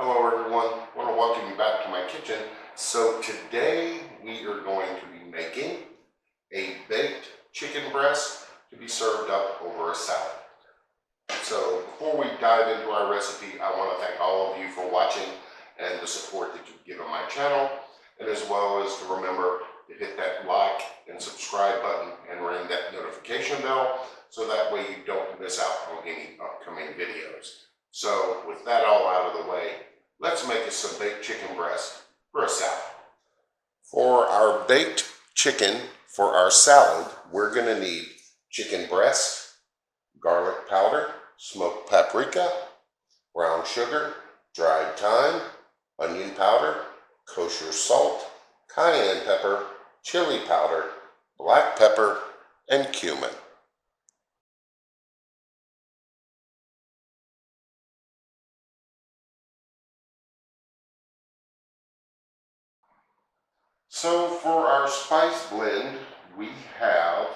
Hello everyone, I want to welcome you back to my kitchen. So today we are going to be making a baked chicken breast to be served up over a salad. So before we dive into our recipe, I want to thank all of you for watching and the support that you've given my channel, and as well as to remember to hit that like and subscribe button and ring that notification bell so that way you don't miss out on any upcoming videos. So with that all out of the way, let's make us some baked chicken breast for a salad. For our baked chicken for our salad, we're going to need chicken breast, garlic powder, smoked paprika, brown sugar, dried thyme, onion powder, kosher salt, cayenne pepper, chili powder, black pepper, and cumin. So for our spice blend, we have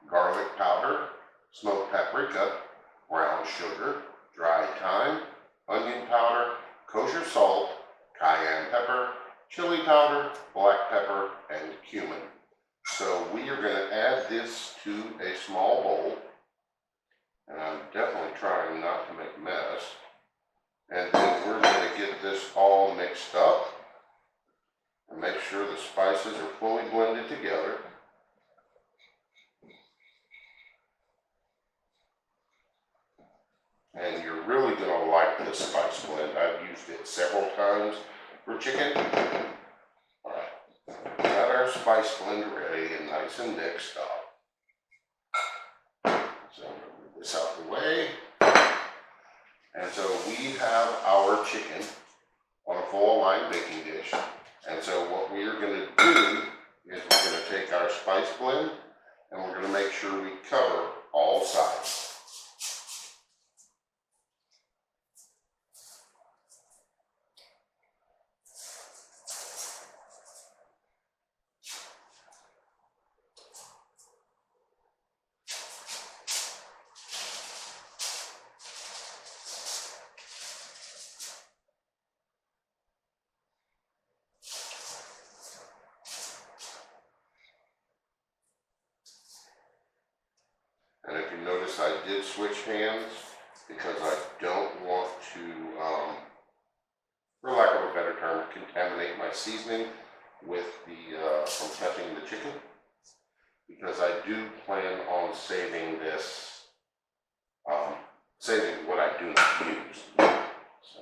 garlic powder, smoked paprika, brown sugar, dried thyme, onion powder, kosher salt, cayenne pepper, chili powder, black pepper, and cumin. So we are going to add this to a small bowl, and I'm definitely trying not to make a mess. And then we're going to get this all mixed up and make sure the spices are fully blended together. And you're really going to like this spice blend. I've used it several times for chicken. All right, got our spice blend ready and nice and mixed up. So I'm going to move this out the way. And so we have our chicken on a full line baking dish. And so what we are going to do is we're going to take our spice blend and we're going to make sure we cover all sides. And if you notice, I did switch hands because I don't want to, for lack of a better term, contaminate my seasoning with from touching the chicken. Because I do plan on saving this, saving what I do not use. So,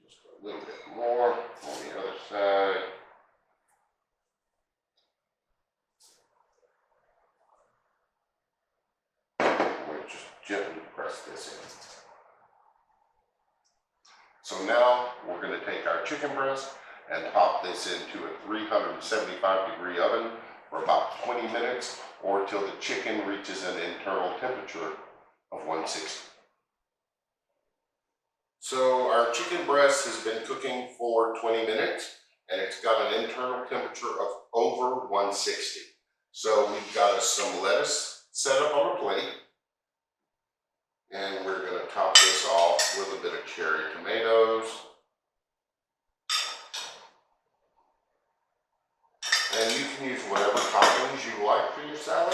just a little bit more on the other side. We'll just gently press this in. So now we're going to take our chicken breast and pop this into a 375-degree oven for about 20 minutes or till the chicken reaches an internal temperature of 160. So our chicken breast has been cooking for 20 minutes and it's got an internal temperature of over 160. So we've got us some lettuce set up on a plate. And we're going to top this off with a bit of cherry tomatoes. And you can use whatever toppings you like for your salad.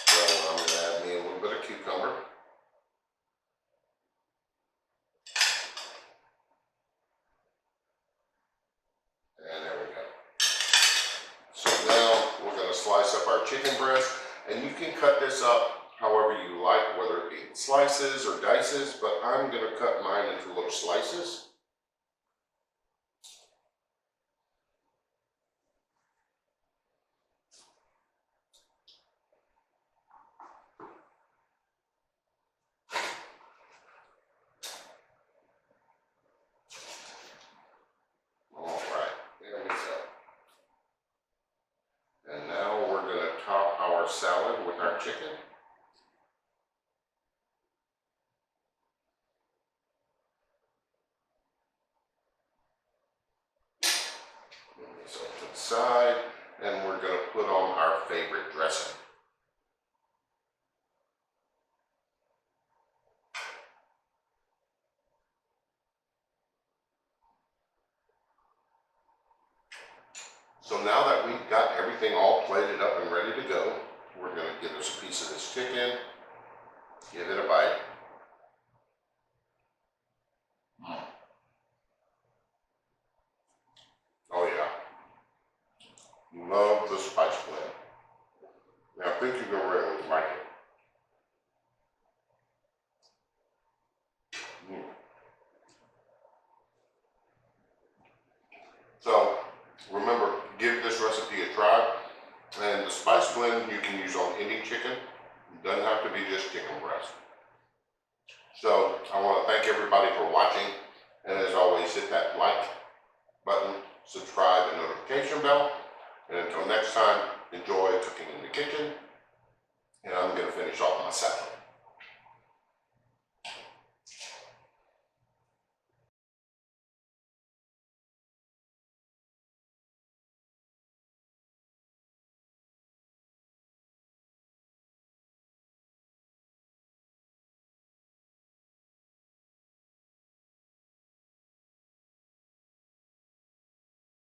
So I'm going to add me a little bit of cucumber. And there we go. So now we're going to slice up our chicken breast. And you can cut this up however you like, whether it be in slices or dices, but I'm going to cut mine into little slices. All right, there we go. And now we're going to top our salad with our chicken. So to the side, and we're going to put on our favorite dressing. now that we've got everything all plated up and ready to go, we're going to give us a piece of this chicken, give it a bite. Oh yeah, love the spice blend. And I think you're gonna really like it. So remember, give this recipe a try. And the spice blend you can use on any chicken. It doesn't have to be just chicken breast. So I want to thank everybody for watching. And as always, hit that like button, subscribe, and notification bell. And until next time, enjoy cooking in the kitchen. And I'm going to finish off my salad.